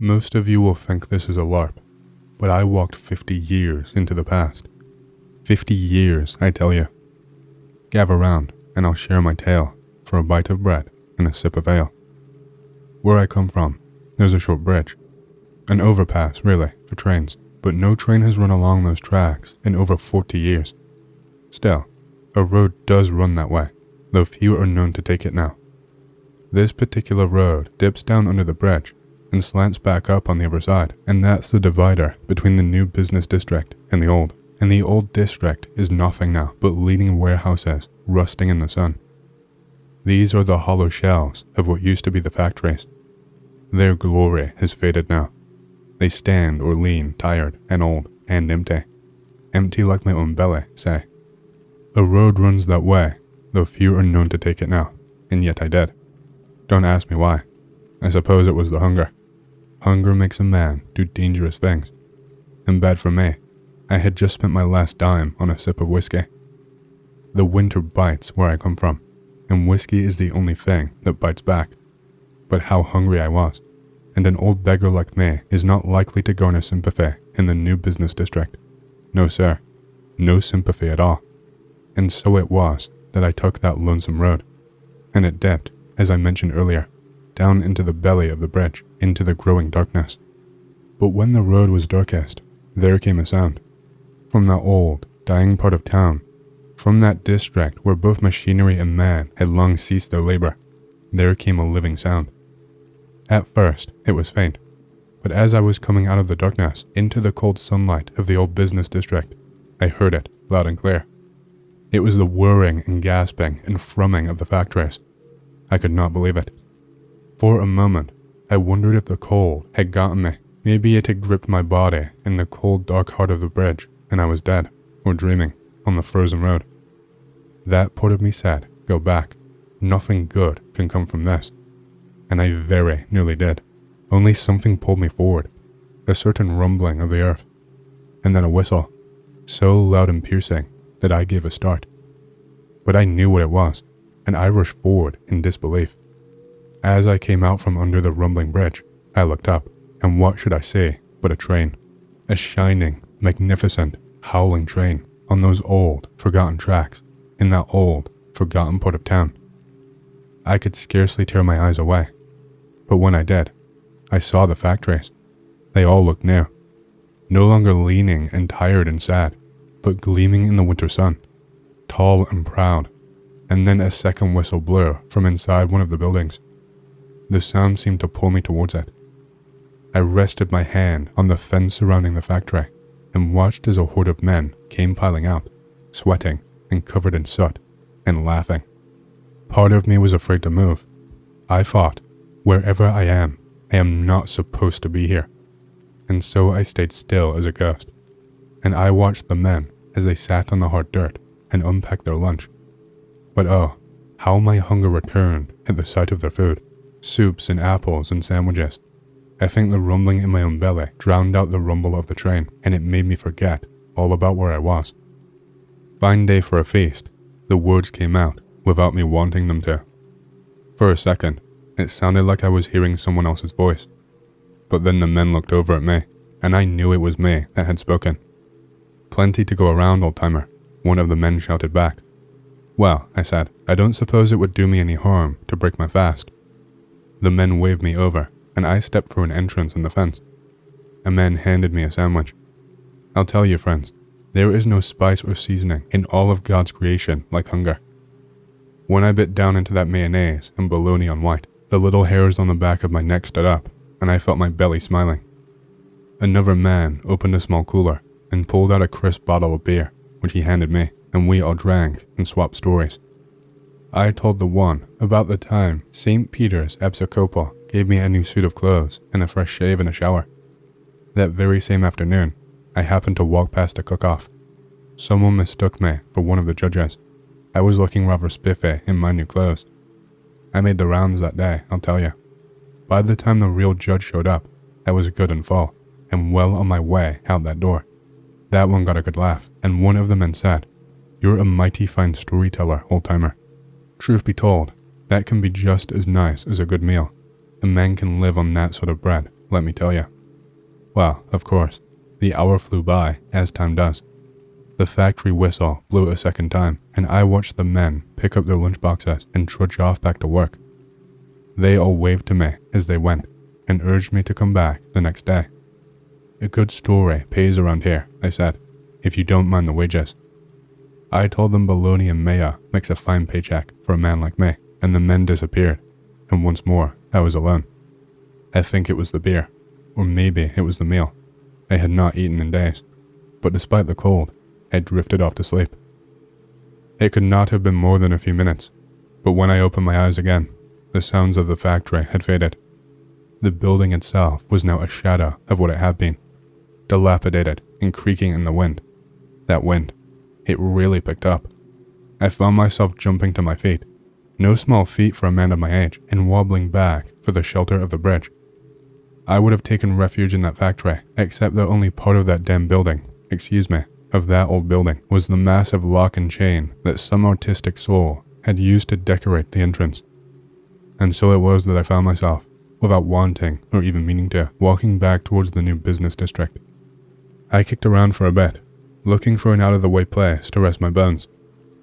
Most of you will think this is a LARP, but I walked 50 years into the past. 50 years, I tell you. Gather round, and I'll share my tale for a bite of bread and a sip of ale. Where I come from, there's a short bridge. An overpass, really, for trains, but no train has run along those tracks in over 40 years. Still, a road does run that way, though few are known to take it now. This particular road dips down under the bridge and slants back up on the other side, and that's the divider between the new business district and the old. And the old district is nothing now but leaning warehouses rusting in the sun. These are the hollow shells of what used to be the factories. Their glory has faded now. They stand or lean tired and old and empty. Empty like my own belly, say. A road runs that way, though few are known to take it now, and yet I did. Don't ask me why. I suppose it was the hunger. Hunger makes a man do dangerous things. And bad for me, I had just spent my last dime on a sip of whiskey. The winter bites where I come from, and whiskey is the only thing that bites back. But how hungry I was, and an old beggar like me is not likely to garner sympathy in the new business district. No sir, no sympathy at all. And so it was that I took that lonesome road, and it dipped, as I mentioned earlier, down into the belly of the bridge, into the growing darkness. But when the road was darkest, there came a sound. From that old, dying part of town, from that district where both machinery and man had long ceased their labor, there came a living sound. At first, it was faint, but as I was coming out of the darkness into the cold sunlight of the old business district, I heard it loud and clear. It was the whirring and gasping and thrumming of the factories. I could not believe it. For a moment, I wondered if the cold had gotten me. Maybe it had gripped my body in the cold dark heart of the bridge, and I was dead, or dreaming, on the frozen road. That part of me said, go back. Nothing good can come from this. And I very nearly did. Only something pulled me forward, a certain rumbling of the earth, and then a whistle, so loud and piercing that I gave a start. But I knew what it was, and I rushed forward in disbelief. As I came out from under the rumbling bridge, I looked up, and what should I see but a train. A shining, magnificent, howling train on those old, forgotten tracks, in that old, forgotten part of town. I could scarcely tear my eyes away, but when I did, I saw the factories. They all looked new, no longer leaning and tired and sad, but gleaming in the winter sun, tall and proud, and then a second whistle blew from inside one of the buildings. The sound seemed to pull me towards it. I rested my hand on the fence surrounding the factory and watched as a horde of men came piling out, sweating and covered in soot, and laughing. Part of me was afraid to move. I thought, wherever I am not supposed to be here. And so I stayed still as a ghost, and I watched the men as they sat on the hard dirt and unpacked their lunch. But oh, how my hunger returned at the sight of their food. Soups and apples and sandwiches. I think the rumbling in my own belly drowned out the rumble of the train, and it made me forget all about where I was. Fine day for a feast, the words came out without me wanting them to. For a second, it sounded like I was hearing someone else's voice. But then the men looked over at me, and I knew it was me that had spoken. Plenty to go around, old-timer, one of the men shouted back. Well, I said, I don't suppose it would do me any harm to break my fast. The men waved me over, and I stepped through an entrance in the fence. A man handed me a sandwich. I'll tell you, friends, there is no spice or seasoning in all of God's creation like hunger. When I bit down into that mayonnaise and bologna on white, the little hairs on the back of my neck stood up, and I felt my belly smiling. Another man opened a small cooler and pulled out a crisp bottle of beer, which he handed me, and we all drank and swapped stories. I told the one about the time St. Peter's Episcopal gave me a new suit of clothes and a fresh shave and a shower. That very same afternoon, I happened to walk past a cook-off. Someone mistook me for one of the judges. I was looking rather spiffy in my new clothes. I made the rounds that day, I'll tell you. By the time the real judge showed up, I was good and full, and well on my way out that door. That one got a good laugh, and one of the men said, "You're a mighty fine storyteller, old-timer." Truth be told, that can be just as nice as a good meal. A man can live on that sort of bread let me tell you. Well, of course, the hour flew by, as time does. The factory whistle blew a second time, and I watched the men pick up their lunchboxes and trudge off back to work. They all waved to me as they went, and urged me to come back the next day. A good story pays around here, I said, if you don't mind the wages. I told them bologna and mayo makes a fine paycheck for a man like me, and the men disappeared, and once more I was alone. I think it was the beer, or maybe it was the meal. I had not eaten in days, but despite the cold, I drifted off to sleep. It could not have been more than a few minutes, but when I opened my eyes again, the sounds of the factory had faded. The building itself was now a shadow of what it had been, dilapidated and creaking in the wind. That wind, it really picked up. I found myself jumping to my feet, no small feat for a man of my age, and wobbling back for the shelter of the bridge. I would have taken refuge in that factory, except that only part of that damn building, of that old building, was the massive lock and chain that some artistic soul had used to decorate the entrance. And so it was that I found myself, without wanting or even meaning to, walking back towards the new business district. I kicked around for a bit, looking for an out-of-the-way place to rest my bones,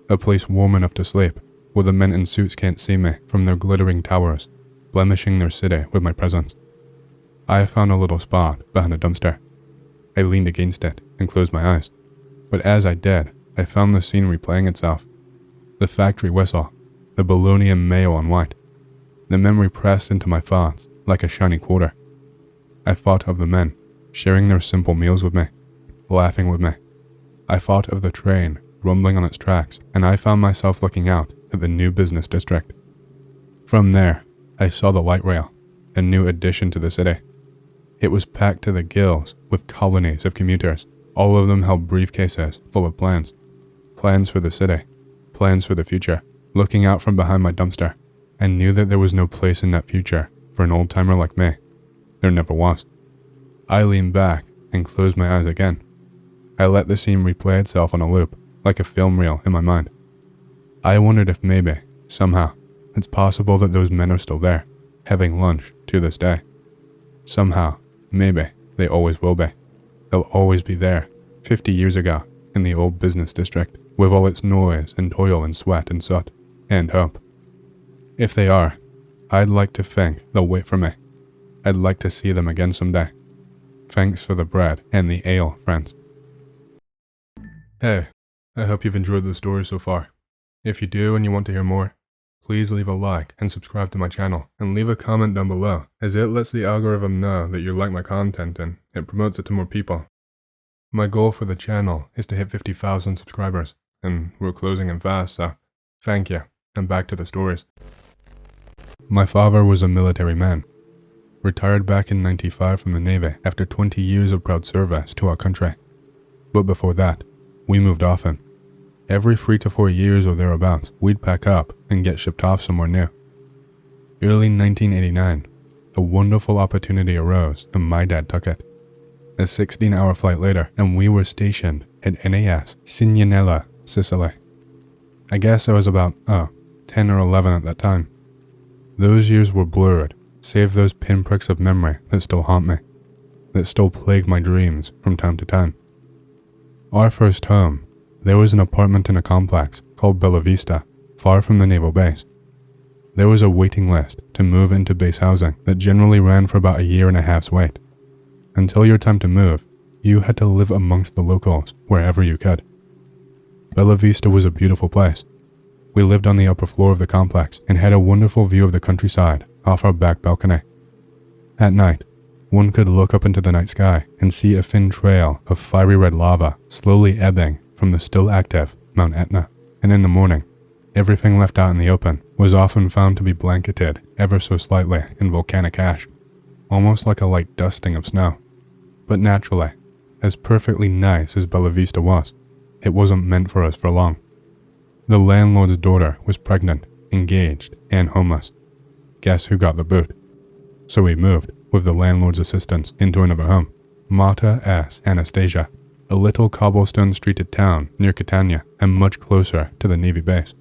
a place warm enough to sleep, where the men in suits can't see me from their glittering towers, blemishing their city with my presence. I found a little spot behind a dumpster. I leaned against it and closed my eyes, but as I did, I found the scene replaying itself. The factory whistle, the bologna and mayo on white. The memory pressed into my thoughts like a shiny quarter. I thought of the men, sharing their simple meals with me, laughing with me. I thought of the train rumbling on its tracks, and I found myself looking out at the new business district. From there, I saw the light rail, a new addition to the city. It was packed to the gills with colonies of commuters. All of them held briefcases full of plans. Plans for the city, plans for the future. Looking out from behind my dumpster, I knew that there was no place in that future for an old-timer like me. There never was. I leaned back and closed my eyes again. I let the scene replay itself on a loop, like a film reel in my mind. I wondered if maybe, somehow, it's possible that those men are still there, having lunch to this day. Somehow, maybe, they always will be. They'll always be there, 50 years ago, in the old business district, with all its noise and toil and sweat and soot, and hope. If they are, I'd like to think they'll wait for me. I'd like to see them again someday. Thanks for the bread and the ale, friends. Hey, I hope you've enjoyed the story so far. If you do and you want to hear more, please leave a like and subscribe to my channel, and leave a comment down below, as it lets the algorithm know that you like my content and it promotes it to more people. My goal for the channel is to hit 50,000 subscribers, and we're closing in fast, so thank you, and back to the stories. My father was a military man, retired back in '95 from the Navy after 20 years of proud service to our country. But before that, we moved often. Every 3 to 4 years or thereabouts, we'd pack up and get shipped off somewhere new. Early 1989, a wonderful opportunity arose and my dad took it. A 16-hour flight later, and we were stationed at NAS Sigonella, Sicily. I guess I was about, 10 or 11 at that time. Those years were blurred, save those pinpricks of memory that still haunt me, that still plague my dreams from time to time. Our first home, there was an apartment in a complex called Bellavista, far from the naval base. There was a waiting list to move into base housing that generally ran for about a year and a half's wait. Until your time to move, you had to live amongst the locals wherever you could. Bellavista was a beautiful place. We lived on the upper floor of the complex and had a wonderful view of the countryside off our back balcony. At night, one could look up into the night sky and see a thin trail of fiery red lava slowly ebbing from the still active Mount Etna, and in the morning, everything left out in the open was often found to be blanketed ever so slightly in volcanic ash, almost like a light dusting of snow. But naturally, as perfectly nice as Bellavista was, it wasn't meant for us for long. The landlord's daughter was pregnant, engaged, and homeless. Guess who got the boot? So we moved, with the landlord's assistance, into another home, Mata S. Anastasia, a little cobblestone-streeted town near Catania and much closer to the Navy base.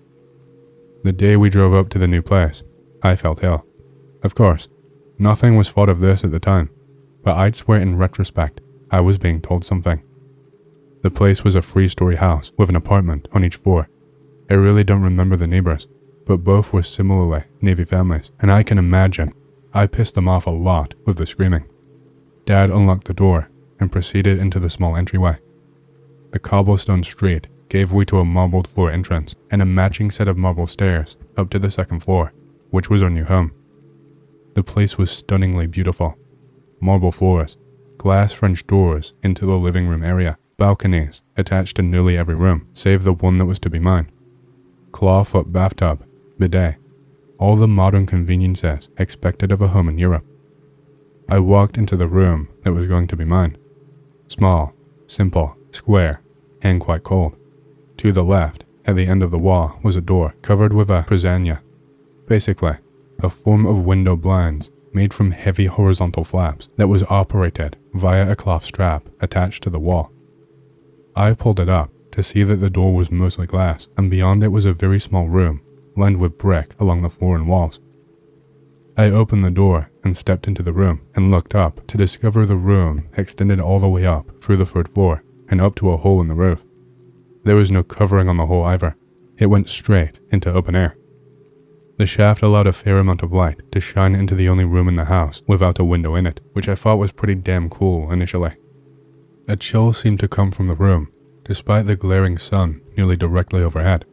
The day we drove up to the new place, I felt ill. Of course, nothing was thought of this at the time, but I'd swear in retrospect, I was being told something. The place was a 3-story house with an apartment on each floor. I really don't remember the neighbors, but both were similarly Navy families, and I can imagine I pissed them off a lot with the screaming. Dad unlocked the door and proceeded into the small entryway. The cobblestone street gave way to a marbled floor entrance and a matching set of marble stairs up to the 2nd floor, which was our new home. The place was stunningly beautiful. Marble floors, glass French doors into the living room area, balconies attached to nearly every room, save the one that was to be mine. Clawfoot bathtub, bidet, all the modern conveniences expected of a home in Europe. I walked into the room that was going to be mine. Small, simple, square, and quite cold. To the left, at the end of the wall, was a door covered with a presania, basically a form of window blinds made from heavy horizontal flaps that was operated via a cloth strap attached to the wall. I pulled it up to see that the door was mostly glass, and beyond it was a very small room lined with brick along the floor and walls. I opened the door and stepped into the room and looked up to discover the room extended all the way up through the 3rd floor and up to a hole in the roof. There was no covering on the hole either. It went straight into open air. The shaft allowed a fair amount of light to shine into the only room in the house without a window in it, which I thought was pretty damn cool initially. A chill seemed to come from the room, despite the glaring sun nearly directly overhead.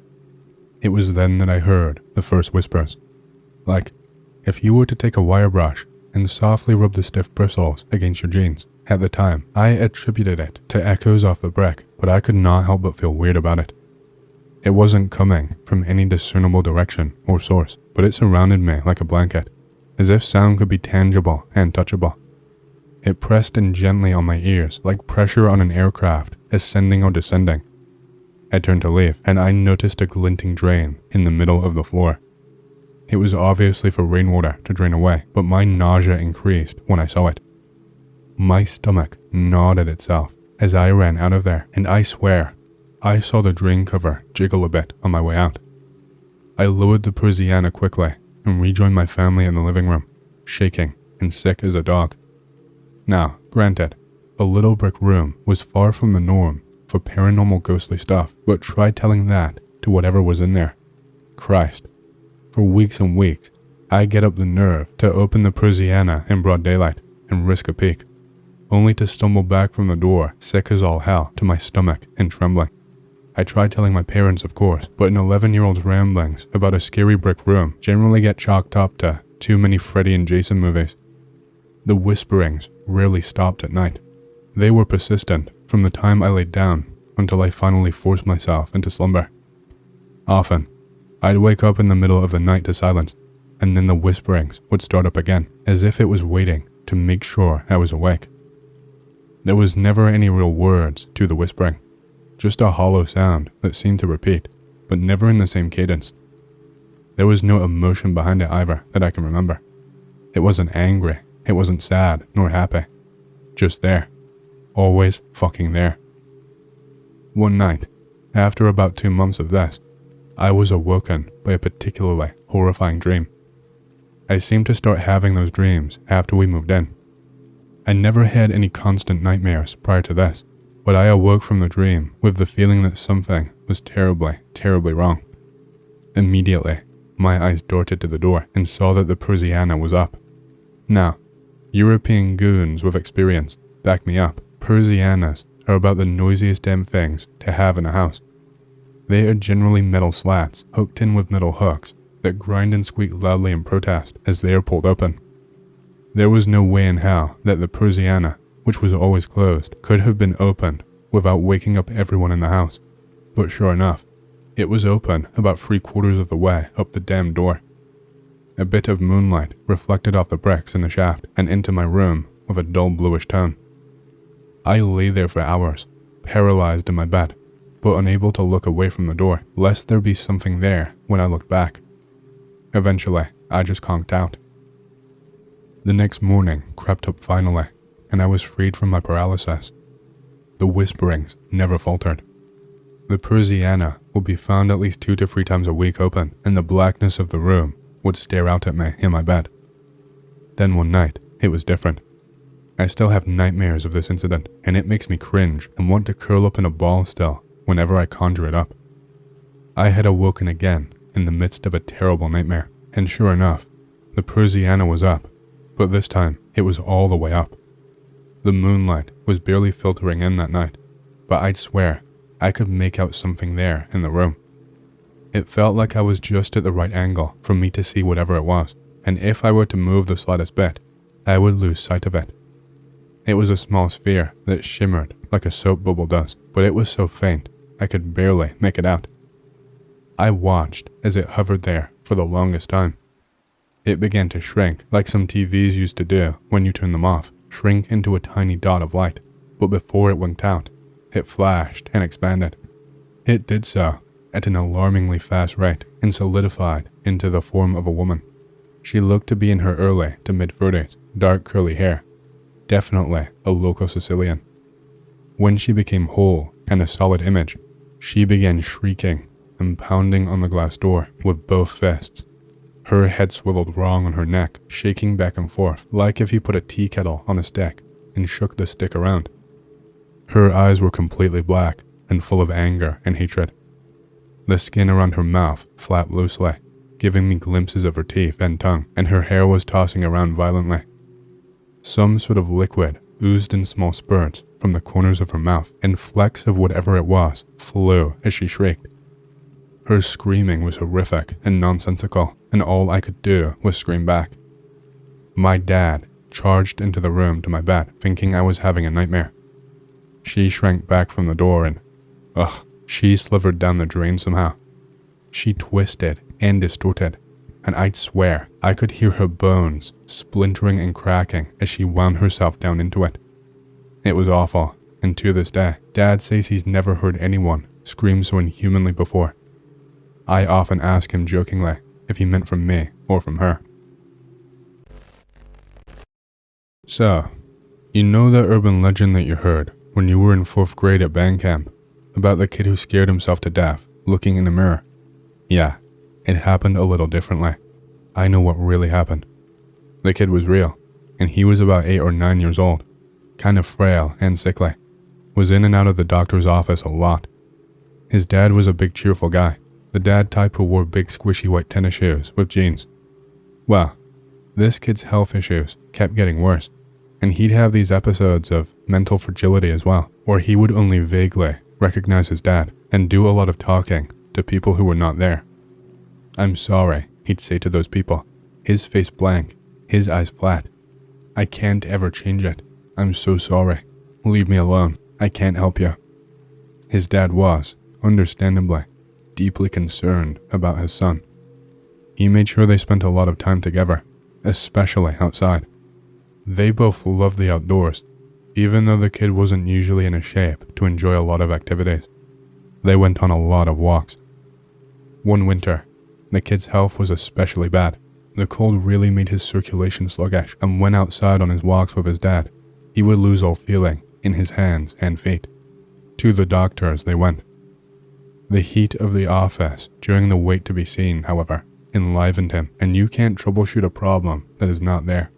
It was then that I heard the first whispers. Like, if you were to take a wire brush and softly rub the stiff bristles against your jeans. At the time, I attributed it to echoes off the brick, but I could not help but feel weird about it. It wasn't coming from any discernible direction or source, but it surrounded me like a blanket, as if sound could be tangible and touchable. It pressed in gently on my ears like pressure on an aircraft ascending or descending. I turned to leave, and I noticed a glinting drain in the middle of the floor. It was obviously for rainwater to drain away, but my nausea increased when I saw it. My stomach gnawed at itself as I ran out of there, and I swear, I saw the drain cover jiggle a bit on my way out. I lowered the persiana quickly and rejoined my family in the living room, shaking and sick as a dog. Now, granted, a little brick room was far from the norm for paranormal ghostly stuff, but try telling that to whatever was in there. Christ. For weeks and weeks, I get up the nerve to open the persiana in broad daylight and risk a peek, only to stumble back from the door, sick as all hell, to my stomach and trembling. I tried telling my parents, of course, but an 11-year-old's ramblings about a scary brick room generally get chalked up to too many Freddy and Jason movies. The whisperings rarely stopped at night. They were persistent from the time I laid down until I finally forced myself into slumber. Often, I'd wake up in the middle of the night to silence, and then the whisperings would start up again, as if it was waiting to make sure I was awake. There was never any real words to the whispering, just a hollow sound that seemed to repeat, but never in the same cadence. There was no emotion behind it either that I can remember. It wasn't angry, it wasn't sad, nor happy. Just there. Always fucking there. One night, after about 2 months of this, I was awoken by a particularly horrifying dream. I seemed to start having those dreams after we moved in. I never had any constant nightmares prior to this, but I awoke from the dream with the feeling that something was terribly, terribly wrong. Immediately, my eyes darted to the door and saw that the persiana was up. Now, European goons with experience back me up. Persianas are about the noisiest damn things to have in a house. They are generally metal slats hooked in with metal hooks that grind and squeak loudly in protest as they are pulled open. There was no way in hell that the persiana, which was always closed, could have been opened without waking up everyone in the house. But sure enough, it was open about 3/4 of the way up the damn door. A bit of moonlight reflected off the bricks in the shaft and into my room with a dull bluish tone. I lay there for hours, paralyzed in my bed, but unable to look away from the door, lest there be something there when I looked back. Eventually, I just conked out. The next morning crept up finally, and I was freed from my paralysis. The whisperings never faltered. The persiana would be found at least 2 to 3 times a week open, and the blackness of the room would stare out at me in my bed. Then one night, it was different. I still have nightmares of this incident, and it makes me cringe and want to curl up in a ball still whenever I conjure it up. I had awoken again in the midst of a terrible nightmare, and sure enough, the Persiana was up, but this time it was all the way up. The moonlight was barely filtering in that night, but I'd swear I could make out something there in the room. It felt like I was just at the right angle for me to see whatever it was, and if I were to move the slightest bit, I would lose sight of it. It was a small sphere that shimmered like a soap bubble does, but it was so faint I could barely make it out. I watched as it hovered there for the longest time. It began to shrink like some TVs used to do when you turn them off, shrink into a tiny dot of light, but before it winked out, it flashed and expanded. It did so at an alarmingly fast rate and solidified into the form of a woman. She looked to be in her early to mid-30s, dark curly hair, definitely a local Sicilian. When she became whole and a solid image, she began shrieking and pounding on the glass door with both fists. Her head swiveled wrong on her neck, shaking back and forth like if you put a tea kettle on a stick and shook the stick around. Her eyes were completely black and full of anger and hatred. The skin around her mouth flapped loosely, giving me glimpses of her teeth and tongue, and her hair was tossing around violently. Some sort of liquid oozed in small spurts from the corners of her mouth, and flecks of whatever it was flew as she shrieked. Her screaming was horrific and nonsensical, and all I could do was scream back. My dad charged into the room to my bed, thinking I was having a nightmare. She shrank back from the door and, she slithered down the drain somehow. She twisted and distorted, and I'd swear I could hear her bones splintering and cracking as she wound herself down into it. It was awful, and to this day, Dad says he's never heard anyone scream so inhumanly before. I often ask him jokingly if he meant from me or from her. So, you know that urban legend that you heard when you were in 4th grade at band camp about the kid who scared himself to death looking in the mirror? Yeah, it happened a little differently. I know what really happened. The kid was real, and he was about 8 or 9 years old, kind of frail and sickly, was in and out of the doctor's office a lot. His dad was a big cheerful guy, the dad type who wore big squishy white tennis shoes with jeans. Well, this kid's health issues kept getting worse, and he'd have these episodes of mental fragility as well, where he would only vaguely recognize his dad and do a lot of talking to people who were not there. I'm sorry, he'd say to those people, his face blank, his eyes flat. I can't ever change it. I'm so sorry. Leave me alone. I can't help you. His dad was, understandably, deeply concerned about his son. He made sure they spent a lot of time together, especially outside. They both loved the outdoors, even though the kid wasn't usually in a shape to enjoy a lot of activities. They went on a lot of walks. One winter, the kid's health was especially bad. The cold really made his circulation sluggish, and when outside on his walks with his dad, he would lose all feeling in his hands and feet. To the doctors they went. The heat of the office during the wait to be seen, however, enlivened him, and you can't troubleshoot a problem that is not there.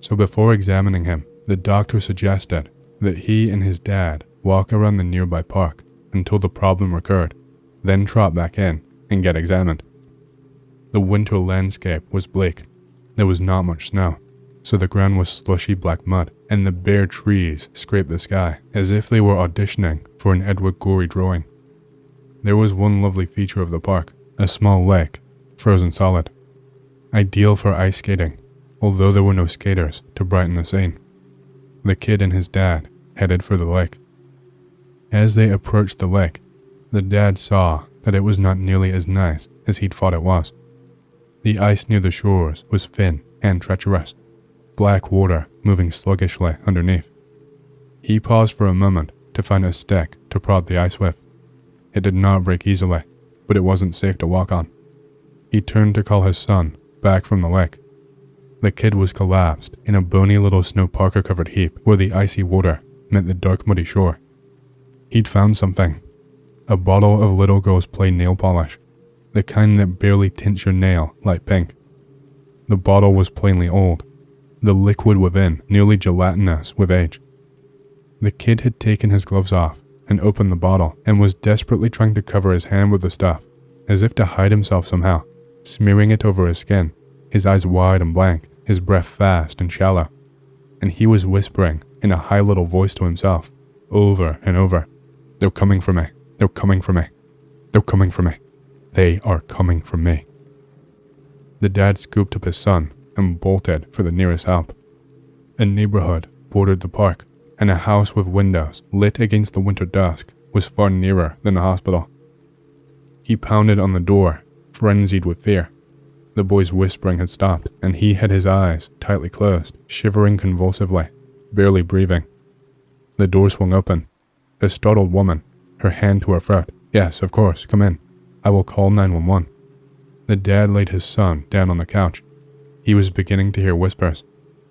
So before examining him, the doctor suggested that he and his dad walk around the nearby park until the problem recurred, then trot back in and get examined. The winter landscape was bleak. There was not much snow, so the ground was slushy black mud, and the bare trees scraped the sky as if they were auditioning for an Edward Gorey drawing. There was one lovely feature of the park, a small lake, frozen solid. Ideal for ice skating, although there were no skaters to brighten the scene. The kid and his dad headed for the lake. As they approached the lake, the dad saw that it was not nearly as nice as he'd thought it was. The ice near the shores was thin and treacherous, black water moving sluggishly underneath. He paused for a moment to find a stick to prod the ice with. It did not break easily, but it wasn't safe to walk on. He turned to call his son back from the lake. The kid was collapsed in a bony little snow parka-covered heap where the icy water met the dark muddy shore. He'd found something. A bottle of little girl's play nail polish, the kind that barely tints your nail light pink. The bottle was plainly old, the liquid within nearly gelatinous with age. The kid had taken his gloves off and opened the bottle and was desperately trying to cover his hand with the stuff, as if to hide himself somehow, smearing it over his skin, his eyes wide and blank, his breath fast and shallow. And he was whispering in a high little voice to himself, over and over, "They're coming for me, they're coming for me, they're coming for me, they are coming for me." The dad scooped up his son and bolted for the nearest help. A neighborhood bordered the park, and a house with windows lit against the winter dusk was far nearer than the hospital. He pounded on the door, frenzied with fear. The boy's whispering had stopped, and he had his eyes tightly closed, shivering convulsively, barely breathing. The door swung open. A startled woman, her hand to her throat. "Yes, of course, come in. I will call 911. The dad laid his son down on the couch. He was beginning to hear whispers,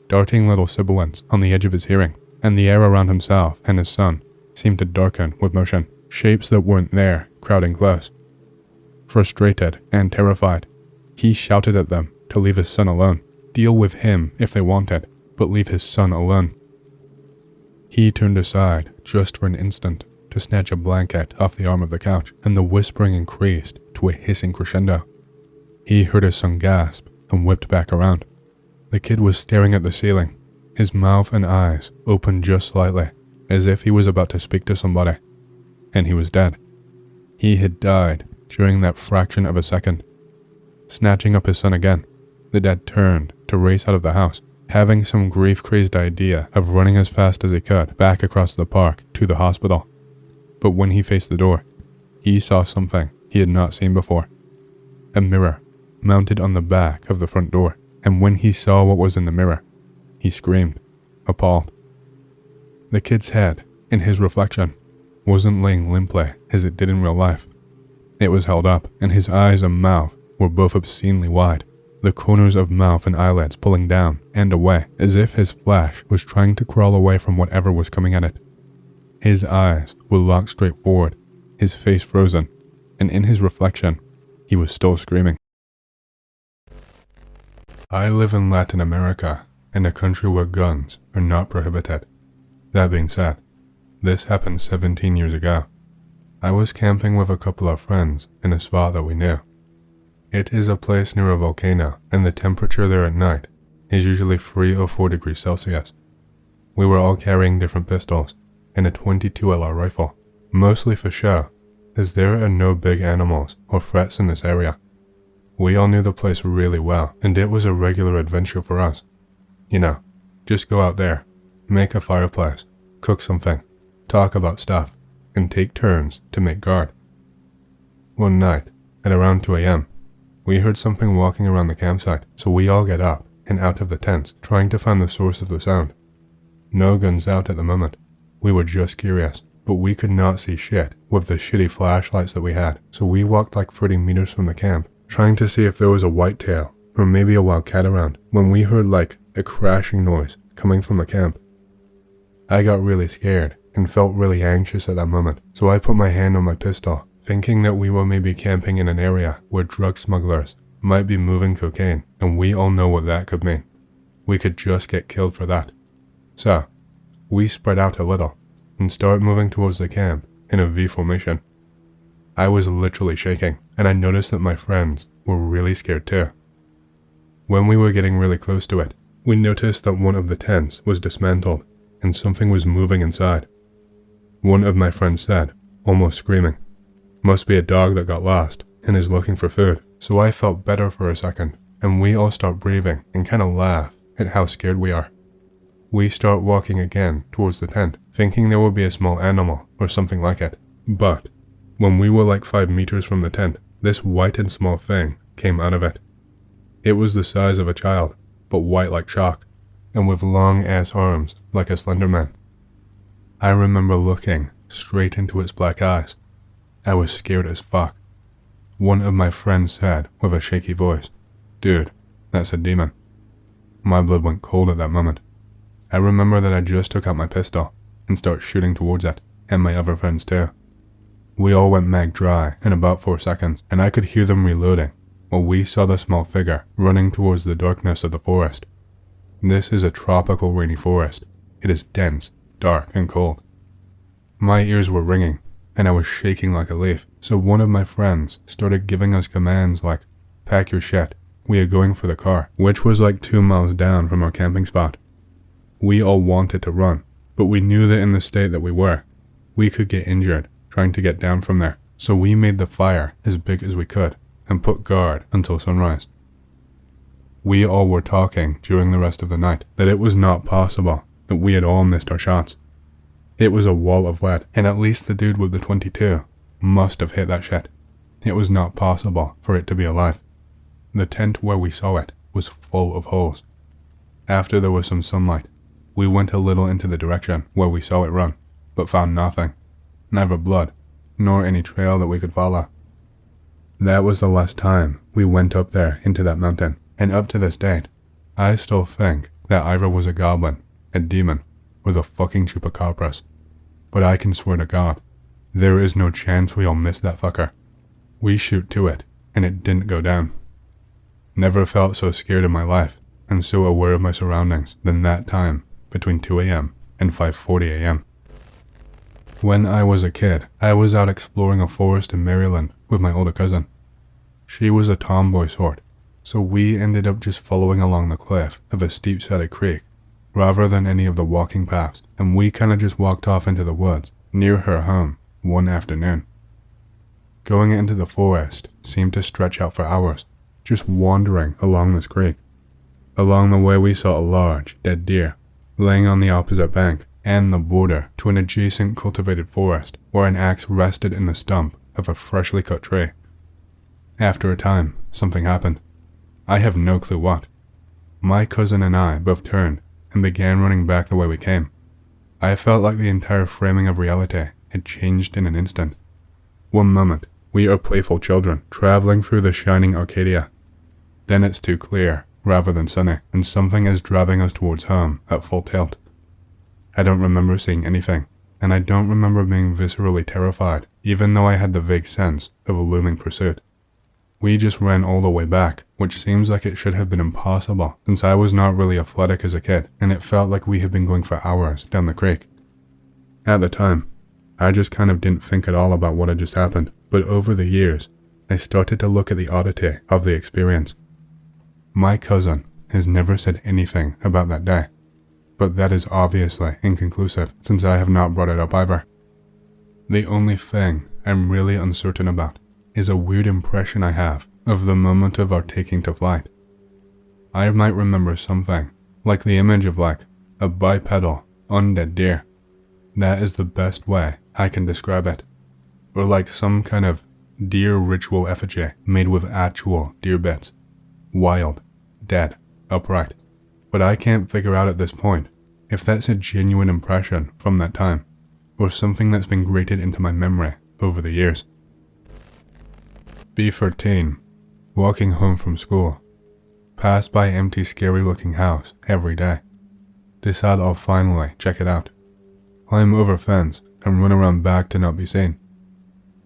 darting little sibilants on the edge of his hearing, and the air around himself and his son seemed to darken with motion, shapes that weren't there crowding close. Frustrated and terrified, he shouted at them to leave his son alone, deal with him if they wanted, but leave his son alone. He turned aside just for an instant to snatch a blanket off the arm of the couch, and the whispering increased to a hissing crescendo. He heard his son gasp and whipped back around. The kid was staring at the ceiling, his mouth and eyes open just slightly, as if he was about to speak to somebody. And he was dead. He had died during that fraction of a second. Snatching up his son again, the dad turned to race out of the house, having some grief-crazed idea of running as fast as he could back across the park to the hospital. But when he faced the door, he saw something he had not seen before. A mirror mounted on the back of the front door, and when he saw what was in the mirror, he screamed, appalled. The kid's head, in his reflection, wasn't laying limply as it did in real life. It was held up, and his eyes and mouth were both obscenely wide, the corners of mouth and eyelids pulling down and away as if his flesh was trying to crawl away from whatever was coming at it. His eyes were locked straight forward, his face frozen, and in his reflection, he was still screaming. I live in Latin America, in a country where guns are not prohibited. That being said, this happened 17 years ago. I was camping with a couple of friends in a spot that we knew. It is a place near a volcano, and the temperature there at night is usually 3 or 4 degrees Celsius. We were all carrying different pistols and a .22 LR rifle, mostly for show, as there are no big animals or threats in this area. We all knew the place really well, and it was a regular adventure for us. You know, just go out there, make a fireplace, cook something, talk about stuff, and take turns to make guard. One night, at around 2 a.m., we heard something walking around the campsite, so we all get up and out of the tents, trying to find the source of the sound. No guns out at the moment. We were just curious, but we could not see shit with the shitty flashlights that we had, so we walked like 30 meters from the camp, trying to see if there was a whitetail or maybe a wild cat around, when we heard like a crashing noise coming from the camp. I got really scared and felt really anxious at that moment, so I put my hand on my pistol, thinking that we were maybe camping in an area where drug smugglers might be moving cocaine, and we all know what that could mean. We could just get killed for that. So, we spread out a little and started moving towards the camp in a V formation. I was literally shaking, and I noticed that my friends were really scared too. When we were getting really close to it, we noticed that one of the tents was dismantled and something was moving inside. One of my friends said, almost screaming, "Must be a dog that got lost and is looking for food." So I felt better for a second, and we all start breathing and kind of laugh at how scared we are. We start walking again towards the tent, thinking there would be a small animal or something like it. But when we were like 5 meters from the tent, this white and small thing came out of it. It was the size of a child, but white like chalk, and with long ass arms like a slender man. I remember looking straight into its black eyes. I was scared as fuck. One of my friends said with a shaky voice, "Dude, that's a demon." My blood went cold at that moment. I remember that I just took out my pistol and started shooting towards it, and my other friends too. We all went mag dry in about 4 seconds, and I could hear them reloading while we saw the small figure running towards the darkness of the forest. This is a tropical rainy forest. It is dense, dark, and cold. My ears were ringing, and I was shaking like a leaf, so one of my friends started giving us commands like, "Pack your shit, we are going for the car," which was like 2 miles down from our camping spot. We all wanted to run, but we knew that in the state that we could get injured trying to get down from there, so we made the fire as big as we could and put guard until sunrise. We all were talking during the rest of the night that it was not possible that we had all missed our shots. It was a wall of lead, and at least the dude with the 22 must have hit that shit. It was not possible for it to be alive. The tent where we saw it was full of holes. After there was some sunlight, we went a little into the direction where we saw it run, but found nothing, neither blood, nor any trail that we could follow. That was the last time we went up there into that mountain, and up to this date, I still think that either was a goblin, a demon, or the fucking chupacabras. But I can swear to God, there is no chance we all missed that fucker. We shoot to it, and it didn't go down. Never felt so scared in my life, and so aware of my surroundings than that time between 2 a.m. and 5:40 a.m. When I was a kid, I was out exploring a forest in Maryland with my older cousin. She was a tomboy sort, so we ended up just following along the cliff of a steep-sided creek rather than any of the walking paths, and we kinda just walked off into the woods near her home one afternoon. Going into the forest seemed to stretch out for hours, just wandering along this creek. Along the way we saw a large, dead deer laying on the opposite bank and the border to an adjacent cultivated forest where an axe rested in the stump of a freshly cut tree. After a time, something happened. I have no clue what. My cousin and I both turned and began running back the way we came. I felt like the entire framing of reality had changed in an instant. One moment, we are playful children traveling through the shining Arcadia. Then it's too clear, rather than sunny, and something is driving us towards home at full tilt. I don't remember seeing anything, and I don't remember being viscerally terrified, even though I had the vague sense of a looming pursuit. We just ran all the way back, which seems like it should have been impossible, since I was not really athletic as a kid, and it felt like we had been going for hours down the creek. At the time, I just kind of didn't think at all about what had just happened, but over the years, I started to look at the oddity of the experience. My cousin has never said anything about that day, but that is obviously inconclusive since I have not brought it up either. The only thing I'm really uncertain about is a weird impression I have of the moment of our taking to flight. I might remember something, like the image of like a bipedal, undead deer. That is the best way I can describe it. Or like some kind of deer ritual effigy made with actual deer bits. Wild, dead, upright. But I can't figure out at this point if that's a genuine impression from that time, or something that's been grated into my memory over the years. B13, walking home from school. Pass by empty scary looking house every day. Decide I'll finally check it out. Climb over fence and run around back to not be seen.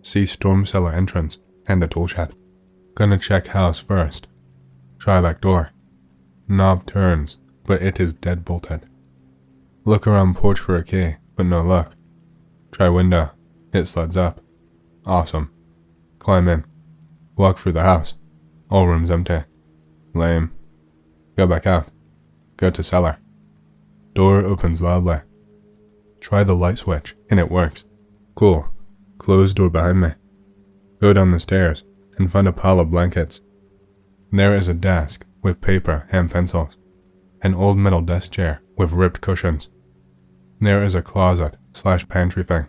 See storm cellar entrance and a tool shed. Gonna check house first. Try back door. Knob turns, but it is dead bolted. Look around porch for a key, but no luck. Try window. It slides up. Awesome. Climb in. Walk through the house. All rooms empty. Lame. Go back out. Go to cellar. Door opens loudly. Try the light switch, and it works. Cool. Close door behind me. Go down the stairs, and find a pile of blankets. There is a desk with paper and pencils. An old metal desk chair with ripped cushions. There is a closet/pantry thing.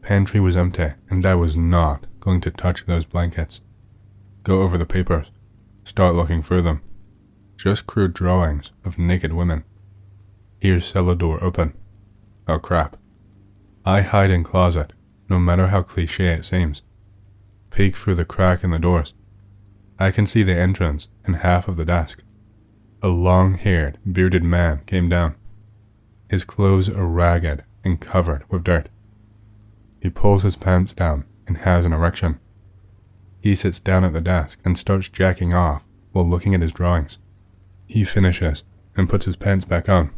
Pantry was empty, and I was not going to touch those blankets. Go over the papers. Start looking through them. Just crude drawings of naked women. Here's cellar door open. Oh crap. I hide in closet, no matter how cliché it seems. Peek through the crack in the doors. I can see the entrance and half of the desk. A long-haired, bearded man came down. His clothes are ragged and covered with dirt. He pulls his pants down and has an erection. He sits down at the desk and starts jacking off while looking at his drawings. He finishes and puts his pants back on.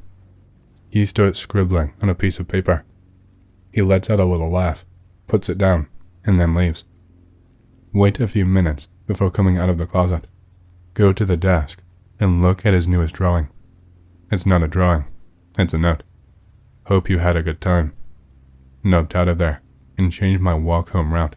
He starts scribbling on a piece of paper. He lets out a little laugh, puts it down, and then leaves. Wait a few minutes before coming out of the closet. Go to the desk and look at his newest drawing. It's not a drawing, it's a note. Hope you had a good time. Noped out of there and changed my walk home route.